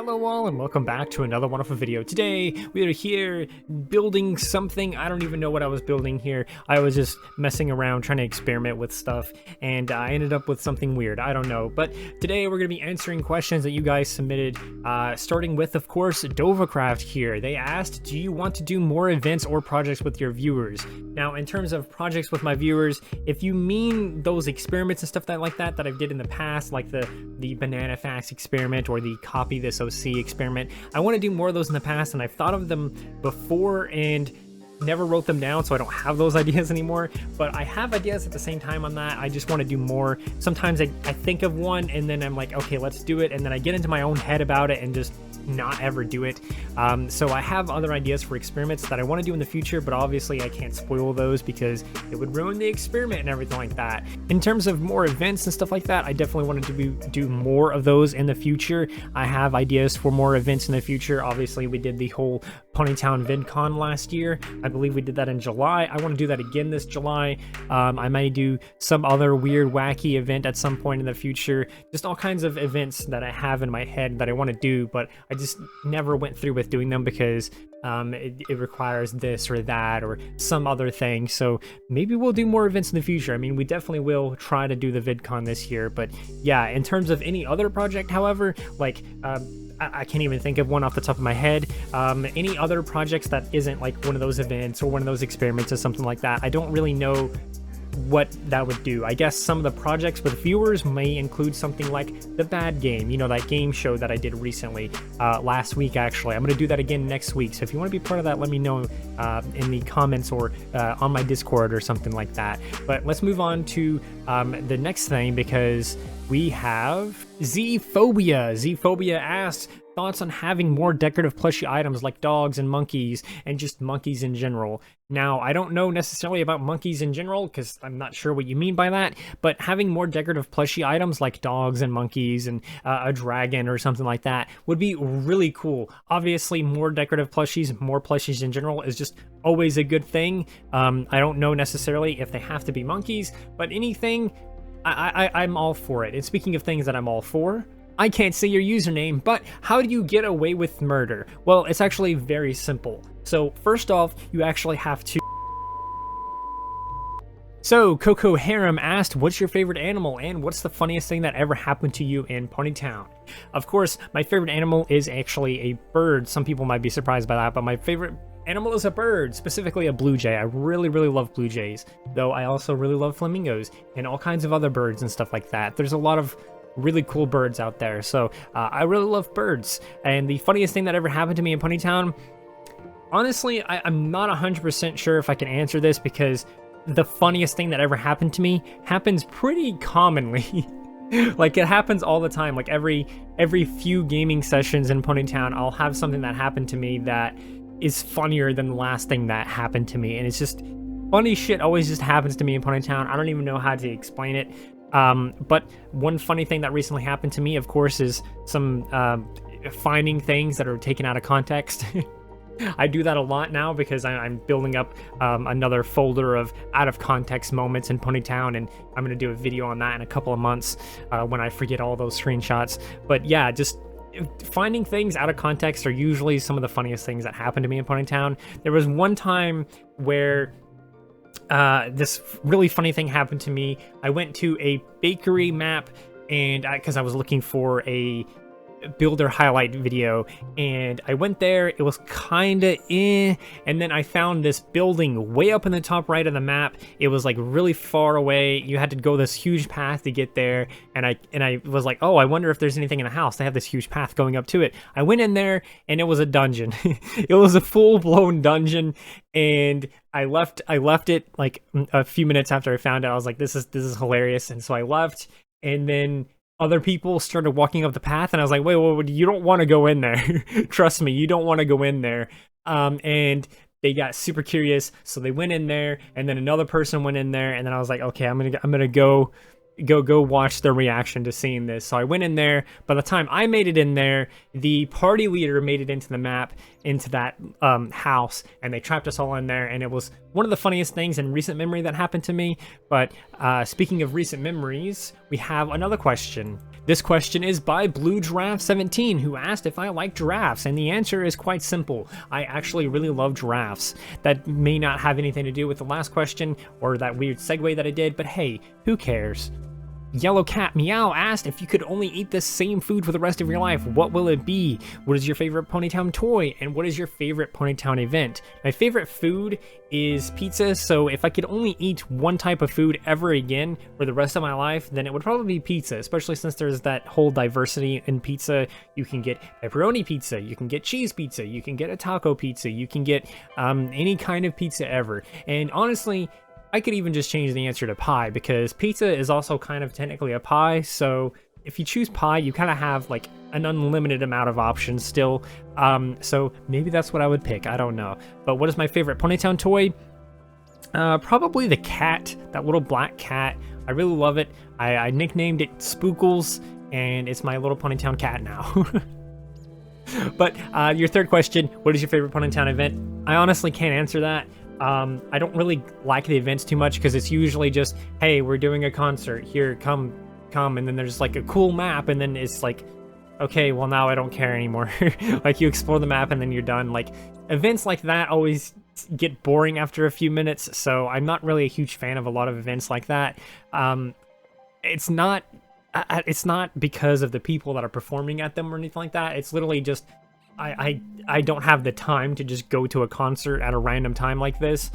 Hello all and welcome back to another wonderful video. Today we are here building something. I don't even know what I was building here. I was just messing around trying to experiment with stuff and I ended up with something weird. I don't know. But today we're going to be answering questions that you guys submitted, starting with, of course, Dovacraft here. They asked, do you want to do more events or projects with your viewers? Now, in terms of projects with my viewers, if you mean those experiments and stuff like that I did in the past, like the banana facts experiment or the copy this OC experiment, I want to do more of those in the past, and I've thought of them before and never wrote them down, so I don't have those ideas anymore. But I have ideas at the same time on that. I just want to do more. Sometimes I think of one and then I'm like, okay, let's do it, and then I get into my own head about it and just not ever do it. So I have other ideas for experiments that I want to do in the future, but obviously I can't spoil those because it would ruin the experiment and everything like that. In terms of more events and stuff like that, I definitely want to do more of those in the future. I have ideas for more events in the future. Obviously we did the whole Ponytown VidCon last year. I believe we did that in July. I want to do that again this July. I might do some other weird wacky event at some point in the future. Just all kinds of events that I have in my head that I want to do, but I just never went through with doing them because it requires this or that or some other thing. So maybe we'll do more events in the future. I mean, we definitely will try to do the VidCon this year. But yeah, in terms of any other project, however, like I can't even think of one off the top of my head. Any other projects that isn't like one of those events or one of those experiments or something like that, I don't really know what that would do. I guess some of the projects with viewers may include something like the Bad Game, you know, that game show that I did recently, last week actually. I'm going to do that again next week, so if you want to be part of that, let me know in the comments or on my Discord or something like that. But let's move on to the next thing, because we have Z-Phobia. Z-Phobia asked, thoughts on having more decorative plushie items like dogs and monkeys and just monkeys in general. Now, I don't know necessarily about monkeys in general because I'm not sure what you mean by that, but having more decorative plushie items like dogs and monkeys and a dragon or something like that would be really cool. Obviously, more decorative plushies, more plushies in general is just always a good thing. I don't know necessarily if they have to be monkeys, but anything, I'm all for it. And speaking of things that I'm all for, I can't say your username, but how do you get away with murder? Well, it's actually very simple. So first off, you actually have to... So Coco Harem asked, what's your favorite animal and what's the funniest thing that ever happened to you in Ponytown? Of course, my favorite animal is actually a bird. Some people might be surprised by that, but my favorite animal is a bird, specifically a blue jay. I really, really love blue jays, though I also really love flamingos and all kinds of other birds and stuff like that. There's a lot of really cool birds out there, so I really love birds. And the funniest thing that ever happened to me in Ponytown, honestly, I'm not 100% sure if I can answer this because the funniest thing that ever happened to me happens pretty commonly. Like, it happens all the time. Like every few gaming sessions in Ponytown, I'll have something that happened to me that is funnier than the last thing that happened to me. And it's just funny shit always just happens to me in Ponytown. I don't even know how to explain it. But one funny thing that recently happened to me, of course, is some finding things that are taken out of context. I do that a lot now because I'm building up another folder of out of context moments in Ponytown, and I'm going to do a video on that in a couple of months when I forget all those screenshots. But yeah, just finding things out of context are usually some of the funniest things that happen to me in Ponytown. There was one time where this really funny thing happened to me. I went to a bakery map, and because I was looking for a builder highlight video, and I went there. It was kinda and then I found this building way up in the top right of the map. It was like really far away. You had to go this huge path to get there, and I was like, oh, I wonder if there's anything in the house. They have this huge path going up to it. I went in there, and it was a dungeon. It was a full-blown dungeon, and I left it like a few minutes after I found it. I was like, this is hilarious, and so I left, and then other people started walking up the path, and I was like, wait, you don't want to go in there. Trust me, you don't want to go in there. And they got super curious, so they went in there, and then another person went in there, and then I was like, okay, I'm gonna go go watch their reaction to seeing this. So I went in there. By the time I made it in there, the party leader made it into the map, into that house, and they trapped us all in there, and it was one of the funniest things in recent memory that happened to me. But speaking of recent memories, we have another question. This question is by Blue Giraffe 17, who asked if I like giraffes, and the answer is quite simple. I actually really love giraffes. That may not have anything to do with the last question or that weird segue that I did, but hey, who cares? Yellow Cat Meow asked if you could only eat the same food for the rest of your life, what will it be? What is your favorite Ponytown toy? And what is your favorite Ponytown event? My favorite food is pizza, so if I could only eat one type of food ever again for the rest of my life, then it would probably be pizza, especially since there's that whole diversity in pizza. You can get pepperoni pizza, you can get cheese pizza, you can get a taco pizza, you can get any kind of pizza ever. And honestly, I could even just change the answer to pie, because pizza is also kind of technically a pie, so if you choose pie, you kind of have like an unlimited amount of options still. So maybe that's what I would pick, I don't know. But what is my favorite Ponytown toy? Probably the cat, that little black cat. I really love it. I nicknamed it Spookles, and it's my little Ponytown cat now. But your third question, what is your favorite Ponytown event? I honestly can't answer that. I don't really like the events too much, because it's usually just, hey, we're doing a concert, here, come, and then there's like a cool map, and then it's like, okay, well now I don't care anymore. Like, you explore the map and then you're done. Like, events like that always get boring after a few minutes, so I'm not really a huge fan of a lot of events like that. It's not because of the people that are performing at them or anything like that. It's literally just I don't have the time to just go to a concert at a random time like this,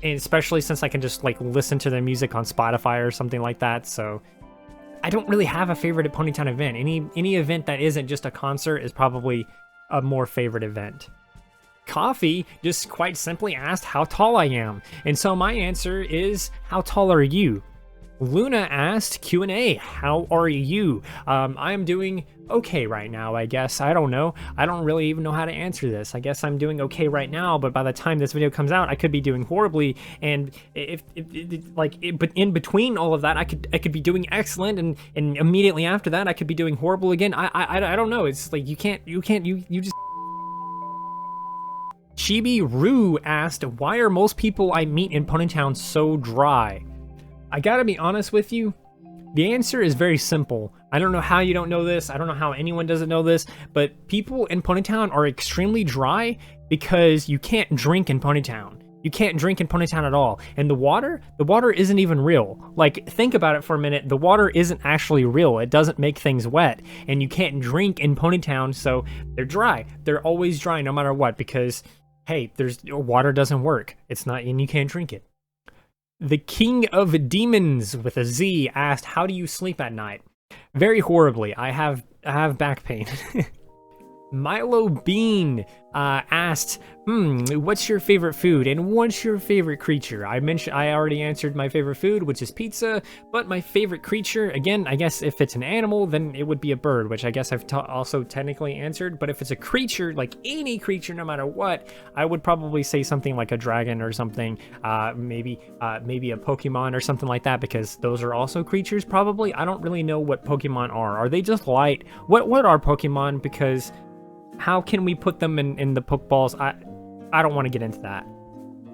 and especially since I can just like listen to the music on Spotify or something like that. So I don't really have a favorite Ponytown event. Any event that isn't just a concert is probably a more favorite event. Coffee just quite simply asked how tall I am, and so my answer is, how tall are you? Luna asked Q&A, how are you? I am doing okay right now, I guess. I don't know. I don't really even know how to answer this. I guess I'm doing okay right now, but by the time this video comes out, I could be doing horribly. And but in between all of that, I could be doing excellent, and immediately after that, I could be doing horrible again. I don't know. It's like you just. Chibi Roo asked, why are most people I meet in Ponytown so dry? I gotta be honest with you, the answer is very simple. I don't know how you don't know this, I don't know how anyone doesn't know this, but people in Ponytown are extremely dry because you can't drink in Ponytown. You can't drink in Ponytown at all. And the water isn't even real. Like, think about it for a minute, the water isn't actually real, it doesn't make things wet, and you can't drink in Ponytown, so they're dry. They're always dry no matter what, because, hey, water doesn't work. It's not, and you can't drink it. The King of Demons with a Z asked, how do you sleep at night? Very horribly. I have back pain. Milo Bean asked, what's your favorite food and what's your favorite creature? I already answered my favorite food, which is pizza, but my favorite creature, again, I guess if it's an animal, then it would be a bird, which I guess I've also technically answered, but if it's a creature, like any creature, no matter what, I would probably say something like a dragon or something, maybe a Pokemon or something like that, because those are also creatures, probably. I don't really know what Pokemon are. Are they just light? What are Pokemon? Because how can we put them in the Pokeballs? I don't want to get into that.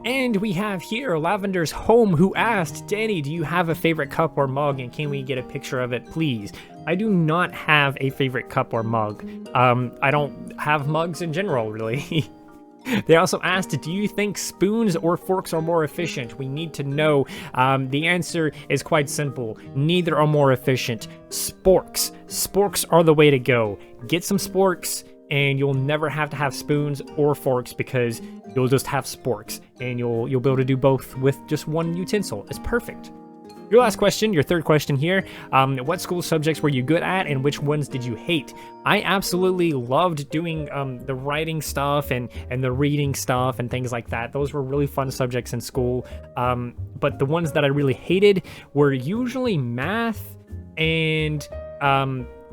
And we have here Lavender's Home, who asked, Danny, do you have a favorite cup or mug, and can we get a picture of it, please? I do not have a favorite cup or mug. I don't have mugs in general, really. They also asked, do you think spoons or forks are more efficient? We need to know. The answer is quite simple. Neither are more efficient. Sporks. Sporks are the way to go. Get some sporks, and you'll never have to have spoons or forks, because you'll just have sporks, and you'll be able to do both with just one utensil. It's perfect. Your last question, your third question here, what school subjects were you good at and which ones did you hate? I absolutely loved doing the writing stuff and the reading stuff and things like that. Those were really fun subjects in school, but the ones that I really hated were usually math and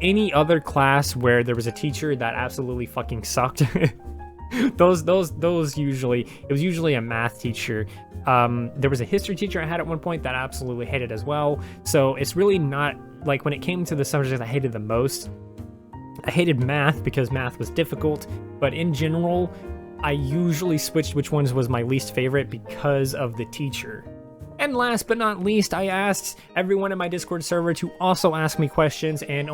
any other class where there was a teacher that absolutely fucking sucked. Those usually, it was usually a math teacher. There was a history teacher I had at one point that I absolutely hated as well. So it's really not like when it came to the subjects I hated the most. I hated math because math was difficult, but in general, I usually switched which ones was my least favorite because of the teacher. And last but not least, I asked everyone in my Discord server to also ask me questions, and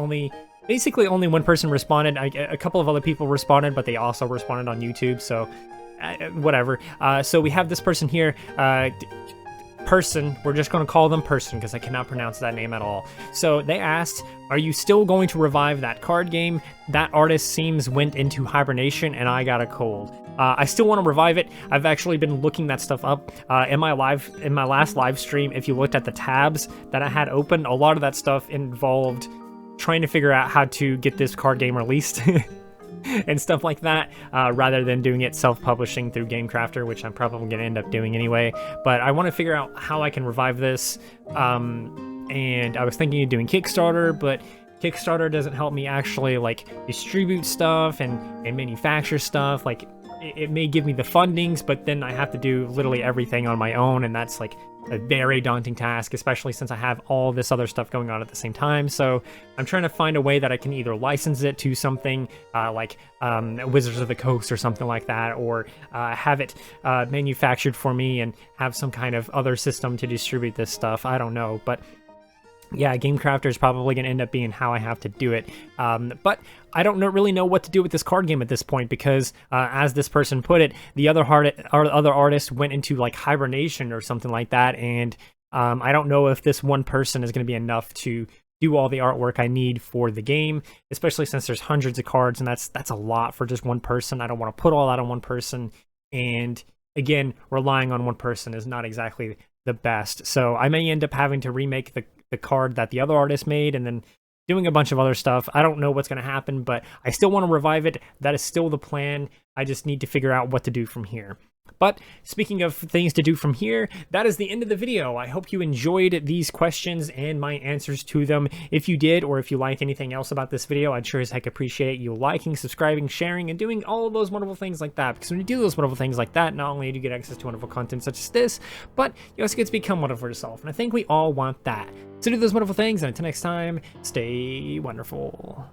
basically only one person responded. A couple of other people responded, but they also responded on YouTube, so whatever. So we have this person here, Person. We're just going to call them Person because I cannot pronounce that name at all. So they asked, are you still going to revive that card game? That artist seems went into hibernation and I got a cold. I still want to revive it. I've actually been looking that stuff up. In my last live stream, if you looked at the tabs that I had open, a lot of that stuff involved trying to figure out how to get this card game released. And stuff like that, rather than doing it self-publishing through GameCrafter, which I'm probably going to end up doing anyway. But I want to figure out how I can revive this, and I was thinking of doing Kickstarter, but Kickstarter doesn't help me actually like distribute stuff and manufacture stuff. Like it may give me the fundings, but then I have to do literally everything on my own, and that's like a very daunting task, especially since I have all this other stuff going on at the same time. So I'm trying to find a way that I can either license it to something like Wizards of the Coast or something like that, or have it manufactured for me and have some kind of other system to distribute this stuff. I don't know, but yeah, GameCrafter is probably going to end up being how I have to do it. But I don't really know what to do with this card game at this point because, as this person put it, the other artist went into like hibernation or something like that, and I don't know if this one person is going to be enough to do all the artwork I need for the game, especially since there's hundreds of cards, and that's a lot for just one person. I don't want to put all that on one person, and again, relying on one person is not exactly the best. So I may end up having to remake the card that the other artist made and then doing a bunch of other stuff. I don't know what's going to happen, but I still want to revive it. That is still the plan. I just need to figure out what to do from here. But speaking of things to do from here, that is the end of the video. I hope you enjoyed these questions and my answers to them. If you did, or if you liked anything else about this video, I'd sure as heck appreciate you liking, subscribing, sharing, and doing all of those wonderful things like that. Because when you do those wonderful things like that, not only do you get access to wonderful content such as this, but you also get to become wonderful yourself. And I think we all want that. So do those wonderful things, and until next time, stay wonderful.